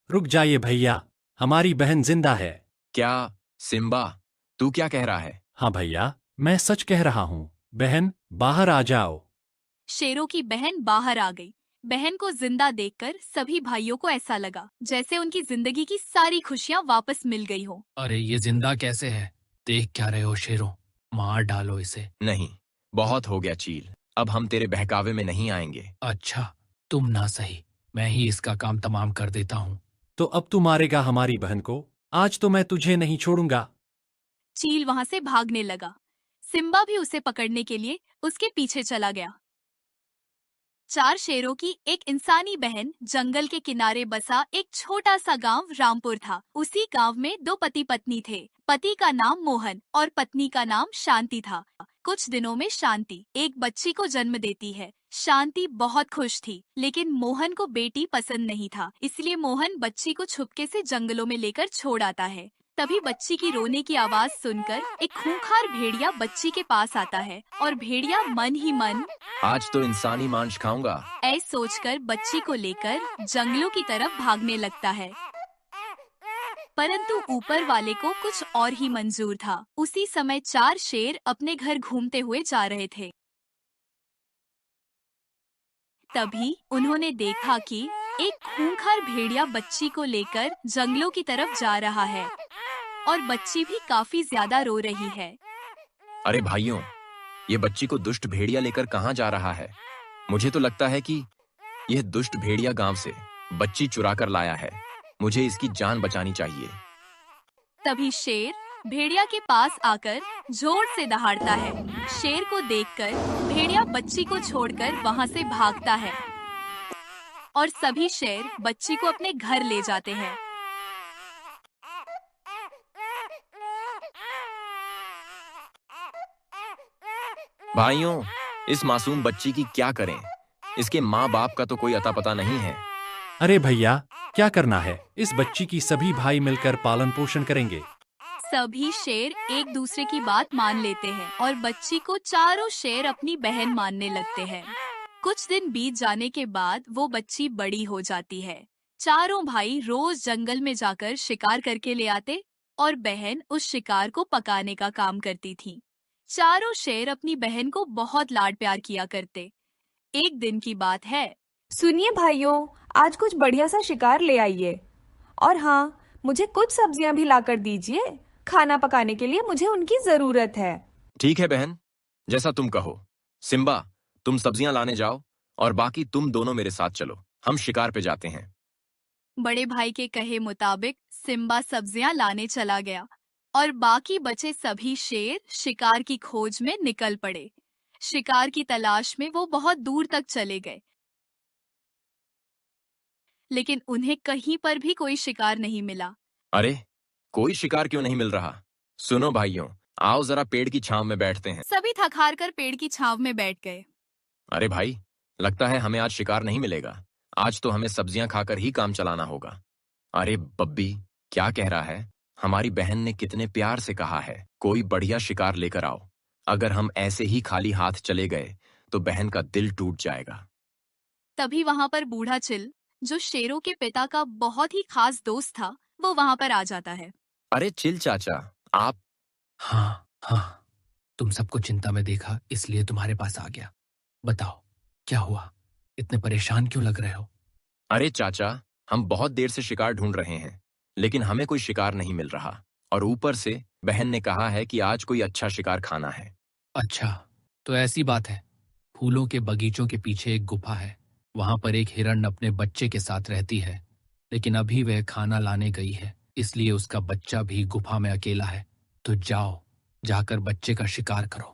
रुक जाइए भैया, हमारी बहन जिंदा है। क्या? सिम्बा, तू क्या कह रहा है? हाँ भैया, मैं सच कह रहा हूँ। बहन, बाहर आ जाओ। शेरों की बहन बाहर आ गई। बहन को जिंदा देखकर सभी भाइयों को ऐसा लगा जैसे उनकी जिंदगी की सारी खुशियां वापस मिल गई हो। अरे ये जिंदा कैसे है? देख क्या रहे हो शेरों? मार डालो इसे। नहीं, बहुत हो गया चील। अब हम तेरे बहकावे में नहीं आएंगे। अच्छा, तुम ना सही, मैं ही इसका काम तमाम कर देता हूँ। तो अब तू मारेगा हमारी बहन को? आज तो मैं तुझे नहीं छोड़ूंगा। चील वहां से भागने लगा। सिम्बा भी उसे पकड़ने के लिए उसके पीछे चला गया। चार शेरों की एक इंसानी बहन जंगल के किनारे बसा एक छोटा सा गांव रामपुर था। उसी गांव में दो पति पत्नी थे। पति का नाम मोहन और पत्नी का नाम शांति था। कुछ दिनों में शांति एक बच्ची को जन्म देती है। शांति बहुत खुश थी, लेकिन मोहन को बेटी पसंद नहीं था, इसलिए मोहन बच्ची को छुपके से जंगलों में लेकर छोड़ आता है। तभी बच्ची की रोने की आवाज सुनकर एक खूंखार भेड़िया बच्ची के पास आता है और भेड़िया मन ही मन आज तो इंसानी मांस खाऊंगा। ऐसा सोचकर बच्ची को लेकर जंगलों की तरफ भागने लगता है। परंतु ऊपर वाले को कुछ और ही मंजूर था। उसी समय चार शेर अपने घर घूमते हुए जा रहे थे। तभी उन्होंने देखा कि एक खूंखार भेड़िया बच्ची को लेकर जंगलों की तरफ जा रहा है और बच्ची भी काफी ज्यादा रो रही है। अरे भाइयों, ये बच्ची को दुष्ट भेड़िया लेकर कहाँ जा रहा है? मुझे तो लगता है कि यह दुष्ट भेड़िया गांव से बच्ची चुरा कर लाया है। मुझे इसकी जान बचानी चाहिए। तभी शेर भेड़िया के पास आकर जोर से दहाड़ता है। शेर को देखकर भेड़िया बच्ची को छोड़कर वहां से भागता है और सभी शेर बच्ची को अपने घर ले जाते हैं। भाइयों, इस मासूम बच्ची की क्या करें? इसके माँ बाप का तो कोई अता पता नहीं है। अरे भैया, क्या करना है? इस बच्ची की सभी भाई मिलकर पालन पोषण करेंगे। सभी शेर एक दूसरे की बात मान लेते हैं और बच्ची को चारों शेर अपनी बहन मानने लगते हैं। कुछ दिन बीत जाने के बाद वो बच्ची बड़ी हो जाती है। चारों भाई रोज जंगल में जाकर शिकार करके ले आते और बहन उस शिकार को पकाने का काम करती थी। चारों शेर अपनी बहन को बहुत लाड प्यार किया करते। एक दिन की बात है। सुनिए भाइयों, आज कुछ बढ़िया सा शिकार ले आइए। और हाँ, मुझे कुछ सब्जियां भी लाकर दीजिए। खाना पकाने के लिए मुझे उनकी जरूरत है। ठीक है बहन, जैसा तुम कहो। सिम्बा, तुम सब्जियां लाने जाओ और बाकी तुम दोनों मेरे साथ चलो। हम शिकार पे जाते हैं। बड़े भाई के कहे मुताबिक सिम्बा सब्जियां लाने चला गया और बाकी बचे सभी शेर शिकार की खोज में निकल पड़े। शिकार की तलाश में वो बहुत दूर तक चले गए, लेकिन उन्हें कहीं पर भी कोई शिकार नहीं मिला। अरे, कोई शिकार क्यों नहीं मिल रहा? सुनो भाइयों, आओ जरा पेड़ की छांव में बैठते हैं। सभी थक हार कर पेड़ की छांव में बैठ गए। अरे भाई, लगता है हमें आज शिकार नहीं मिलेगा। आज तो हमें सब्जियां खाकर ही काम चलाना होगा। अरे बब्बी, क्या कह रहा है? हमारी बहन ने कितने प्यार से कहा है, कोई बढ़िया शिकार लेकर आओ। अगर हम ऐसे ही खाली हाथ चले गए तो बहन का दिल टूट जाएगा। तभी वहां पर बूढ़ा चिल, जो शेरों के पिता का बहुत ही खास दोस्त था, वो वहां पर आ जाता है। अरे चिल चाचा, आप? हाँ हाँ, तुम सबको चिंता में देखा इसलिए तुम्हारे पास आ गया। बताओ, क्या हुआ? इतने परेशान क्यों लग रहे हो? अरे चाचा, हम बहुत देर से शिकार ढूंढ रहे हैं, लेकिन हमें कोई शिकार नहीं मिल रहा। और ऊपर से बहन ने कहा है कि आज कोई अच्छा शिकार खाना है। अच्छा, तो ऐसी बात है। फूलों के बगीचों के पीछे एक गुफा है। वहां पर एक हिरण अपने बच्चे के साथ रहती है, लेकिन अभी वह खाना लाने गई है, इसलिए उसका बच्चा भी गुफा में अकेला है। तो जाओ, जाकर बच्चे का शिकार करो।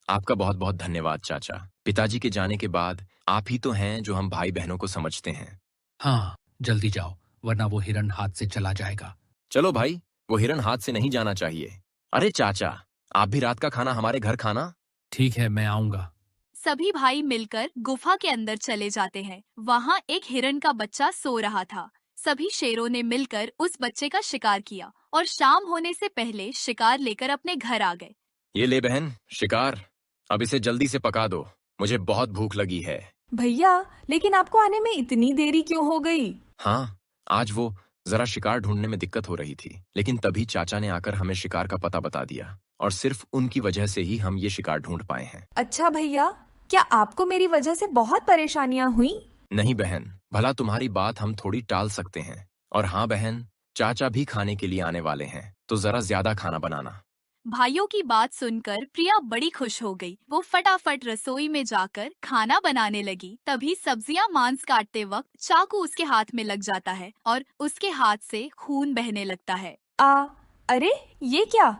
आपका बहुत बहुत धन्यवाद चाचा। पिताजी के जाने के बाद आप ही तो हैं जो हम भाई बहनों को समझते हैं। हाँ, जल्दी जाओ, वरना वो हिरण हाथ से चला जाएगा। चलो भाई, वो हिरण हाथ से नहीं जाना चाहिए। अरे चाचा, आप भी रात का खाना हमारे घर खाना। ठीक है, मैं आऊंगा। सभी भाई मिलकर गुफा के अंदर चले जाते हैं। वहां एक हिरण का बच्चा सो रहा था। सभी शेरों ने मिलकर उस बच्चे का शिकार किया और शाम होने से पहले शिकार लेकर अपने घर आ गए। ये ले बहन, शिकार। अब इसे जल्दी से पका दो, मुझे बहुत भूख लगी है। भैया, लेकिन आपको आने में इतनी देरी क्यों हो गई? हाँ, आज वो जरा शिकार ढूंढने में दिक्कत हो रही थी, लेकिन तभी चाचा ने आकर हमें शिकार का पता बता दिया और सिर्फ उनकी वजह से ही हम ये शिकार ढूंढ पाए हैं। अच्छा भैया, क्या आपको मेरी वजह से बहुत परेशानियां हुई? नहीं बहन, भला तुम्हारी बात हम थोड़ी टाल सकते हैं। और हाँ बहन, चाचा भी खाने के लिए आने वाले हैं, तो जरा ज्यादा खाना बनाना। भाइयों की बात सुनकर प्रिया बड़ी खुश हो गई। वो फटाफट रसोई में जाकर खाना बनाने लगी। तभी सब्जियां मांस काटते वक्त चाकू उसके हाथ में लग जाता है और उसके हाथ से खून बहने लगता है। अरे ये क्या?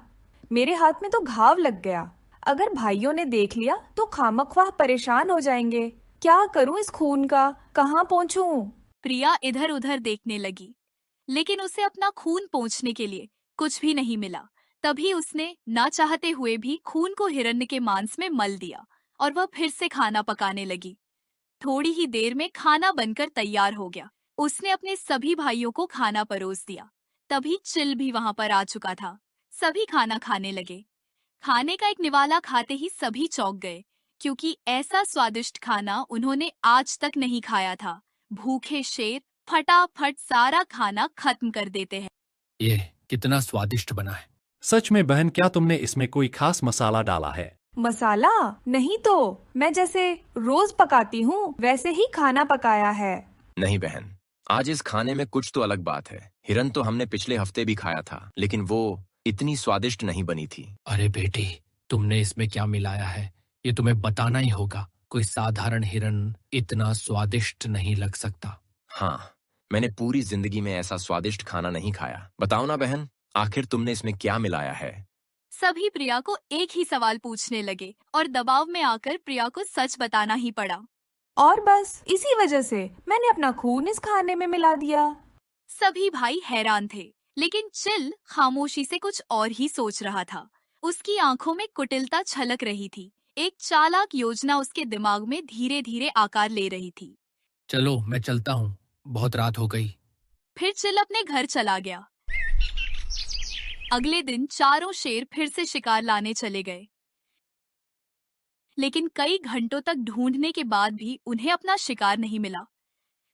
मेरे हाथ में तो घाव लग गया। अगर भाइयों ने देख लिया तो खामख्वाह परेशान हो जाएंगे। क्या करूं इस खून का? कहाँ पोंछूं? प्रिया इधर उधर देखने लगी, लेकिन उसे अपना खून पोंछने के लिए कुछ भी नहीं मिला। तभी उसने ना चाहते हुए भी खून को हिरण्य के मांस में मल दिया और वह फिर से खाना पकाने लगी। थोड़ी ही देर में खाना बनकर तैयार हो गया। उसने अपने सभी भाइयों को खाना परोस दिया। तभी चिल भी वहां पर आ चुका था। सभी खाना खाने लगे। खाने का एक निवाला खाते ही सभी चौंक गए, क्योंकि ऐसा स्वादिष्ट खाना उन्होंने आज तक नहीं खाया था। भूखे शेर फटाफट सारा खाना खत्म कर देते हैं। ये कितना स्वादिष्ट बना है। सच में बहन, क्या तुमने इसमें कोई खास मसाला डाला है? मसाला नहीं तो मैं जैसे रोज पकाती हूँ वैसे ही खाना पकाया है। नहीं बहन, आज इस खाने में कुछ तो अलग बात है। हिरन तो हमने पिछले हफ्ते भी खाया था, लेकिन वो इतनी स्वादिष्ट नहीं बनी थी। अरे बेटी, तुमने इसमें क्या मिलाया है ये तुम्हें बताना ही होगा। कोई साधारण हिरन इतना स्वादिष्ट नहीं लग सकता। हाँ, मैंने पूरी जिंदगी में ऐसा स्वादिष्ट खाना नहीं खाया। बताओ ना बहन, आखिर तुमने इसमें क्या मिलाया है? सभी प्रिया को एक ही सवाल पूछने लगे और दबाव में आकर प्रिया को सच बताना ही पड़ा। और बस इसी वजह से मैंने अपना खून इस खाने में मिला दिया। सभी भाई हैरान थे, लेकिन चिल खामोशी से कुछ और ही सोच रहा था। उसकी आंखों में कुटिलता छलक रही थी। एक चालाक योजना उसके दिमाग में धीरे धीरे आकार ले रही थी। चलो मैं चलता हूँ, बहुत रात हो गई। फिर चिल अपने घर चला गया। अगले दिन चारों शेर फिर से शिकार लाने चले गए, लेकिन कई घंटों तक ढूंढने के बाद भी उन्हें अपना शिकार नहीं मिला।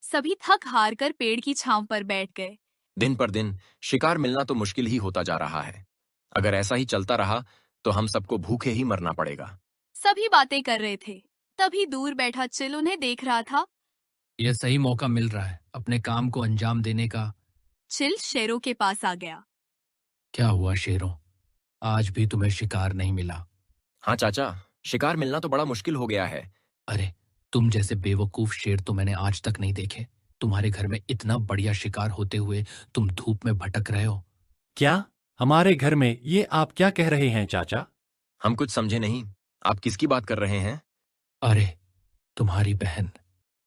सभी थक हार कर पेड़ की छांव पर बैठ गए। दिन पर दिन शिकार मिलना तो मुश्किल ही होता जा रहा है। अगर ऐसा ही चलता रहा तो हम सबको भूखे ही मरना पड़ेगा। सभी बातें कर रहे थे, तभी दूर बैठा चिल उन्हें देख रहा था। यह सही मौका मिल रहा है अपने काम को अंजाम देने का। चिल शेरों के पास आ गया। क्या हुआ शेरों, आज भी तुम्हें शिकार नहीं मिला? हाँ चाचा, शिकार मिलना तो बड़ा मुश्किल हो गया है। अरे, तुम जैसे बेवकूफ शेर तो मैंने आज तक नहीं देखे। तुम्हारे घर में इतना बढ़िया शिकार होते हुए तुम धूप में भटक रहे हो। क्या? हमारे घर में? ये आप क्या कह रहे हैं चाचा? हम कुछ समझे नहीं, आप किसकी बात कर रहे हैं? अरे, तुम्हारी बहन।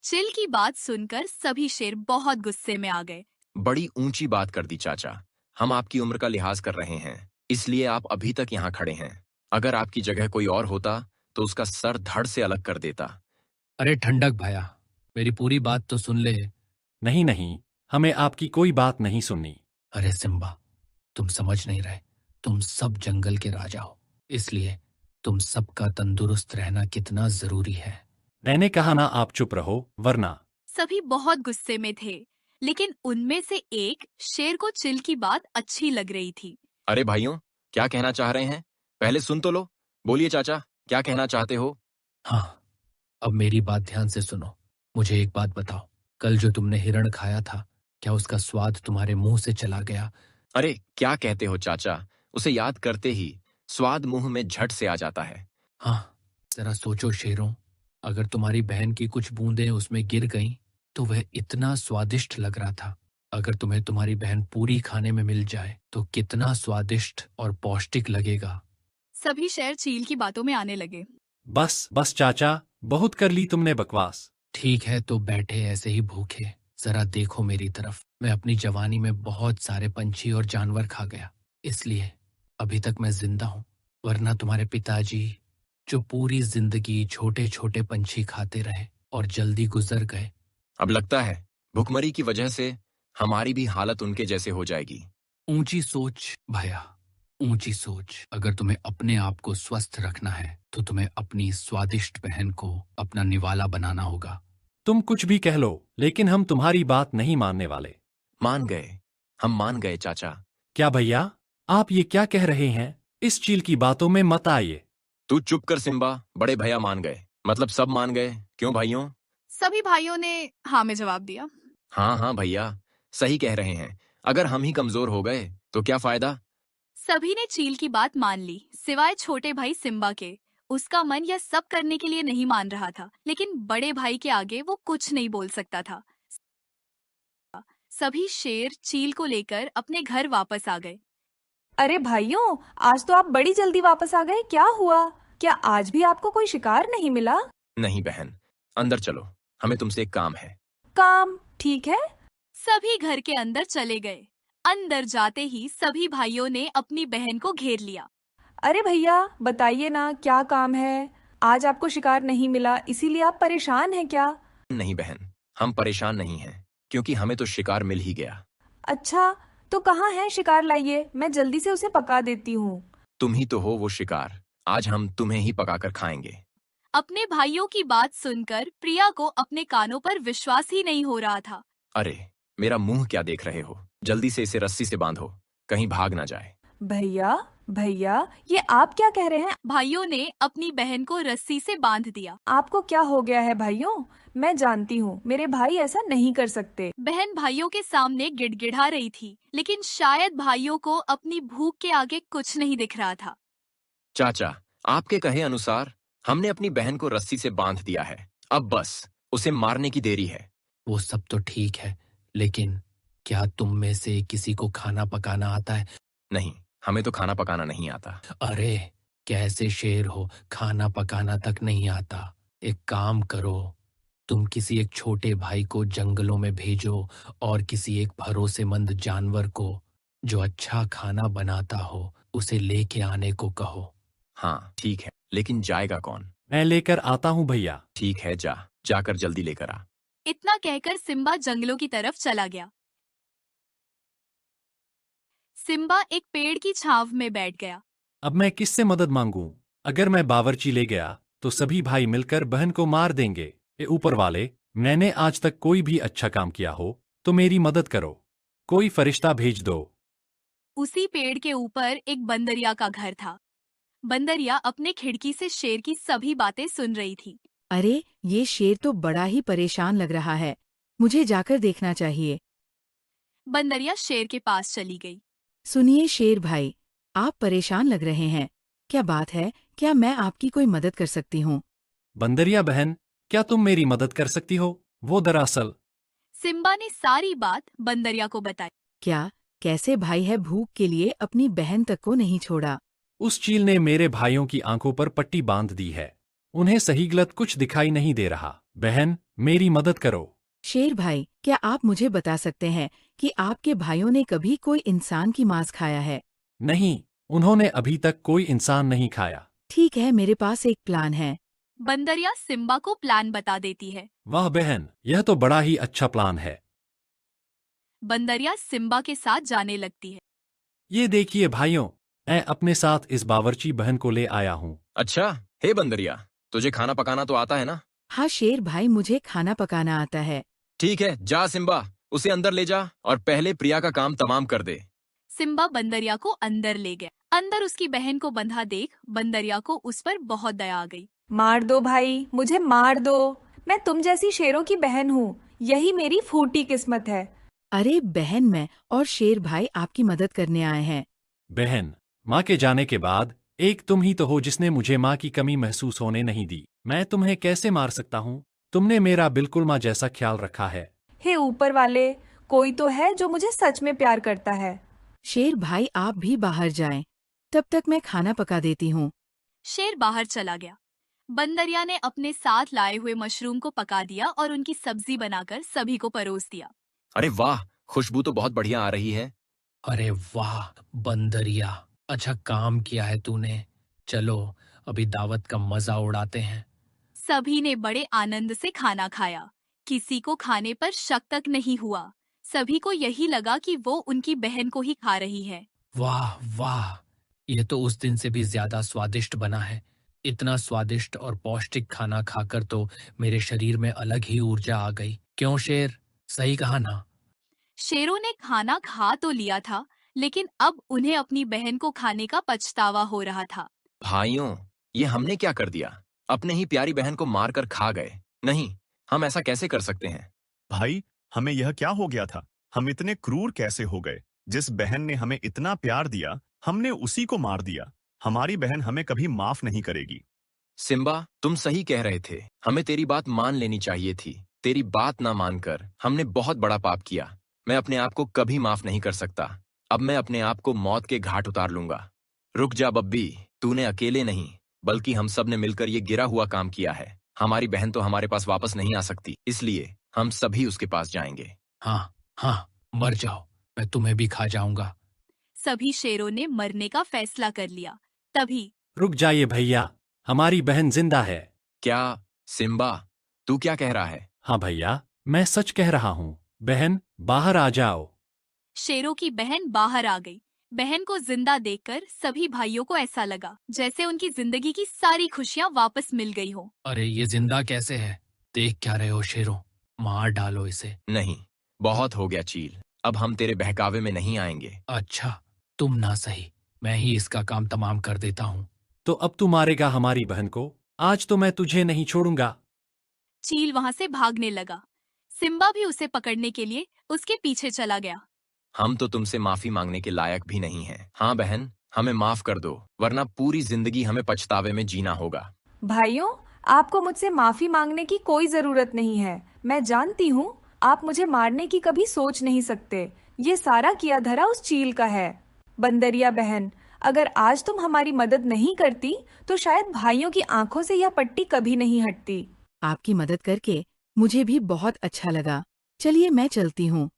चिल की बात सुनकर सभी शेर बहुत गुस्से में आ गए। बड़ी ऊंची बात कर दी चाचा। हम आपकी उम्र का लिहाज कर रहे हैं, इसलिए आप अभी तक यहाँ खड़े हैं। अगर आपकी जगह कोई और होता तो उसका सर धड़ से अलग कर देता। अरे ठंडक भाया, मेरी पूरी बात तो सुन ले। नहीं नहीं, हमें आपकी कोई बात नहीं सुननी। अरे सिम्बा, तुम समझ नहीं रहे। तुम सब जंगल के राजा हो, इसलिए तुम सबका तंदुरुस्त रहना कितना जरूरी है। मैंने कहा ना आप चुप रहो, वरना। सभी बहुत गुस्से में थे, लेकिन उनमें से एक शेर को चिल की बात अच्छी लग रही थी। अरे भाइयों, क्या कहना चाह रहे हैं? पहले सुन तो लो। बोलिए चाचा, क्या कहना चाहते हो? हाँ, अब मेरी बात ध्यान से सुनो। मुझे एक बात बताओ, कल जो तुमने हिरण खाया था, क्या उसका स्वाद तुम्हारे मुंह से चला गया? अरे क्या कहते हो चाचा, उसे याद करते ही स्वाद मुंह में झट से आ जाता है। हाँ, जरा सोचो शेरों, अगर तुम्हारी बहन की कुछ बूंदें उसमें गिर गईं, तो वह इतना स्वादिष्ट लग रहा था। अगर तुम्हें तुम्हारी बहन पूरी खाने में मिल जाए तो कितना स्वादिष्ट और पौष्टिक लगेगा। सभी शेर चील की बातों में आने लगे। बस बस चाचा, बहुत कर ली तुमने बकवास। ठीक है, तो बैठे ऐसे ही भूखे, जरा देखो मेरी तरफ। मैं अपनी जवानी में बहुत सारे पंछी और जानवर खा गया, इसलिए अभी तक मैं जिंदा हूँ। वरना तुम्हारे पिताजी, जो पूरी जिंदगी छोटे छोटे पंछी खाते रहे और जल्दी गुजर गए। अब लगता है भुखमरी की वजह से हमारी भी हालत उनके जैसे हो जाएगी। ऊंची सोच भैया, ऊंची सोच। अगर तुम्हें अपने आप को स्वस्थ रखना है तो तुम्हें अपनी स्वादिष्ट बहन को अपना निवाला बनाना होगा। तुम कुछ भी कह लो, लेकिन हम तुम्हारी बात नहीं मानने वाले। मान गए, हम मान गए चाचा। क्या भैया, आप ये क्या कह रहे हैं? इस चील की बातों में मत आइए। तू चुप कर सिम्बा, बड़े भैया मान गए, मतलब सब मान गए। क्यों भाइयों? सभी भाइयों ने हाँ में जवाब दिया। हाँ हाँ भैया, सही कह रहे हैं। अगर हम ही कमजोर हो गए तो क्या फायदा? सभी ने चील की बात मान ली, सिवाय छोटे भाई सिम्बा के। उसका मन यह सब करने के लिए नहीं मान रहा था, लेकिन बड़े भाई के आगे वो कुछ नहीं बोल सकता था। सभी शेर चील को लेकर अपने घर वापस आ गए। अरे भाइयों, आज तो आप बड़ी जल्दी वापस आ गए। क्या हुआ? क्या आज भी आपको कोई शिकार नहीं मिला? नहीं बहन, अंदर चलो, हमें तुमसे एक काम है। काम ठीक है। सभी घर के अंदर चले गए। अंदर जाते ही सभी भाइयों ने अपनी बहन को घेर लिया। अरे भैया, बताइए ना क्या काम है? आज आपको शिकार नहीं मिला, इसीलिए आप परेशान हैं क्या? नहीं बहन, हम परेशान नहीं हैं, क्योंकि हमें तो शिकार मिल ही गया। अच्छा, तो कहाँ है शिकार? लाइए, मैं जल्दी से उसे पका देती हूँ। तुम ही तो हो वो शिकार, आज हम तुम्हें ही पकाकर खाएंगे। अपने भाइयों की बात सुनकर प्रिया को अपने कानों पर विश्वास ही नहीं हो रहा था। अरे, मेरा मुंह क्या देख रहे हो? जल्दी से इसे रस्सी से बांधो, कहीं भाग ना जाए। भैया, भैया, ये आप क्या कह रहे हैं? भाइयों ने अपनी बहन को रस्सी से बांध दिया। आपको क्या हो गया है भाइयों? मैं जानती हूँ, मेरे भाई ऐसा नहीं कर सकते। बहन भाइयों के सामने गिड़गिड़ा रही थी, लेकिन शायद भाइयों को अपनी भूख के आगे कुछ नहीं दिख रहा था। चाचा, आपके कहे अनुसार हमने अपनी बहन को रस्सी से बांध दिया है। अब बस उसे मारने की देरी है। वो सब तो ठीक है, लेकिन क्या तुम में से किसी को खाना पकाना आता है? नहीं, हमें तो खाना पकाना नहीं आता। अरे, कैसे शेर हो, खाना पकाना तक नहीं आता? एक काम करो, तुम किसी एक छोटे भाई को जंगलों में भेजो और किसी एक भरोसेमंद जानवर को जो अच्छा खाना बनाता हो उसे लेके आने को कहो। हाँ ठीक है, लेकिन जाएगा कौन? मैं लेकर आता हूँ भैया। ठीक है, जाकर जल्दी लेकर आ। इतना कहकर सिम्बा जंगलों की तरफ चला गया। सिम्बा एक पेड़ की छांव में बैठ गया। अब मैं किससे मदद मांगूं? अगर मैं बावर्ची ले गया तो सभी भाई मिलकर बहन को मार देंगे। ए ऊपर वाले, मैंने आज तक कोई भी अच्छा काम किया हो तो मेरी मदद करो। कोई फरिश्ता भेज दो। उसी पेड़ के ऊपर एक बंदरिया का घर था। बंदरिया अपने खिड़की से शेर की सभी बातें सुन रही थी। अरे, ये शेर तो बड़ा ही परेशान लग रहा है। मुझे जाकर देखना चाहिए। बंदरिया शेर के पास चली गई। सुनिए शेर भाई, आप परेशान लग रहे हैं। क्या बात है? क्या मैं आपकी कोई मदद कर सकती हूँ? बंदरिया बहन, क्या तुम मेरी मदद कर सकती हो? वो दरअसल सिम्बा ने सारी बात बंदरिया को बताई। क्या? कैसे भाई है भूख के लिए अपनी बहन तक को नहीं छोड़ा? उस चील ने मेरे भाइयों की आंखों पर पट्टी बांध दी है। उन्हें सही गलत कुछ दिखाई नहीं दे रहा। बहन, मेरी मदद करो। शेर भाई, क्या आप मुझे बता सकते हैं कि आपके भाइयों ने कभी कोई इंसान की मांस खाया है? नहीं, उन्होंने अभी तक कोई इंसान नहीं खाया। ठीक है, मेरे पास एक प्लान है। बंदरिया सिम्बा को प्लान बता देती है। वाह बहन, यह तो बड़ा ही अच्छा प्लान है। बंदरिया सिम्बा के साथ जाने लगती है। ये देखिए भाइयों, मैं अपने साथ इस बावर्ची बहन को ले आया हूँ। अच्छा, हे बंदरिया, तुझे खाना पकाना तो आता है ना? हाँ शेर भाई, मुझे खाना पकाना आता है। ठीक है, जा सिम्बा, उसे अंदर ले जा और पहले प्रिया का काम तमाम कर दे। सिम्बा बंदरिया को अंदर ले गया। अंदर उसकी बहन को बंधा देख बंदरिया को उस पर बहुत दया आ गई। मार दो भाई, मुझे मार दो। मैं तुम जैसी शेरों की बहन हूँ, यही मेरी फूटी किस्मत है। अरे बहन, मैं और शेर भाई आपकी मदद करने आए हैं। बहन, माँ के जाने के बाद एक तुम ही तो हो जिसने मुझे माँ की कमी महसूस होने नहीं दी। मैं तुम्हें कैसे मार सकता हूँ? तुमने मेरा बिल्कुल माँ जैसा ख्याल रखा है। हे ऊपर वाले, कोई तो है जो मुझे सच में प्यार करता है। शेर भाई, आप भी बाहर जाएं। तब तक मैं खाना पका देती हूँ। शेर बाहर चला गया। बंदरिया ने अपने साथ लाए हुए मशरूम को पका दिया और उनकी सब्जी बनाकर सभी को परोस दिया। अरे वाह, खुशबू तो बहुत बढ़िया आ रही है। अरे वाह बंदरिया, अच्छा काम किया है तूने। चलो अभी दावत का मजा उड़ाते हैं। सभी ने बड़े आनंद से खाना खाया। किसी को खाने पर शक तक नहीं हुआ। सभी को यही लगा कि वो उनकी बहन को ही खा रही है। वाह वाह, ये तो उस दिन से भी ज्यादा स्वादिष्ट बना है। इतना स्वादिष्ट और पौष्टिक खाना खाकर तो मेरे शरीर में अलग ही ऊर्जा आ गई। क्यों शेर, सही कहा ना? शेरों ने खाना खा तो लिया था, लेकिन अब उन्हें अपनी बहन को खाने का पछतावा हो रहा था। भाइयों, ये हमने क्या कर दिया? अपने ही प्यारी बहन को मारकर खा गए। नहीं, हम ऐसा कैसे कर सकते हैं? भाई, हमें यह क्या हो गया था? हम इतने क्रूर कैसे हो गए? जिस बहन ने हमें इतना प्यार दिया, हमने उसी को मार दिया। हमारी बहन हमें कभी माफ नहीं करेगी। सिम्बा, तुम सही कह रहे थे। हमें तेरी बात मान लेनी चाहिए थी। तेरी बात ना मानकर हमने बहुत बड़ा पाप किया। मैं अपने आप को कभी माफ नहीं कर सकता। अब मैं अपने आप को मौत के घाट उतार लूंगा। रुक जा बब्बी, तूने अकेले नहीं, बल्कि हम सब ने मिलकर ये गिरा हुआ काम किया है। हमारी बहन तो हमारे पास वापस नहीं आ सकती, इसलिए हम सभी उसके पास जाएंगे। हाँ हाँ, मर जाओ, मैं तुम्हें भी खा जाऊंगा। सभी शेरों ने मरने का फैसला कर लिया। तभी रुक जाइए भैया, हमारी बहन जिंदा है। क्या सिम्बा, तू क्या कह रहा है? हाँ भैया, मैं सच कह रहा हूँ। बहन, बाहर आ जाओ। शेरों की बहन बाहर आ गई। बहन को जिंदा देखकर सभी भाइयों को ऐसा लगा जैसे उनकी जिंदगी की सारी खुशियां वापस मिल गई हो। अरे ये जिंदा कैसे है? देख क्या रहे हो शेरों? मार डालो इसे। नहीं, बहुत हो गया चील। अब हम तेरे बहकावे में नहीं आएंगे। अच्छा, तुम ना सही, मैं ही इसका काम तमाम कर देता हूँ। तो अब तू मारेगा हमारी बहन को? आज तो मैं तुझे नहीं छोड़ूंगा। चील वहां से भागने लगा। सिम्बा भी उसे पकड़ने के लिए उसके पीछे चला गया। हम तो तुमसे माफी मांगने के लायक भी नहीं हैं। हाँ बहन, हमें माफ कर दो, वरना पूरी जिंदगी हमें पछतावे में जीना होगा। भाइयों, आपको मुझसे माफी मांगने की कोई जरूरत नहीं है। मैं जानती हूँ आप मुझे मारने की कभी सोच नहीं सकते। ये सारा किया धरा उस चील का है। बंदरिया बहन, अगर आज तुम हमारी मदद नहीं करती तो शायद भाइयों की आंखों से यह पट्टी कभी नहीं हटती। आपकी मदद करके मुझे भी बहुत अच्छा लगा। चलिए मैं चलती हूँ।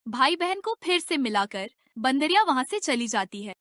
भाई बहन को फिर से मिलाकर बंदरिया वहां से चली जाती है।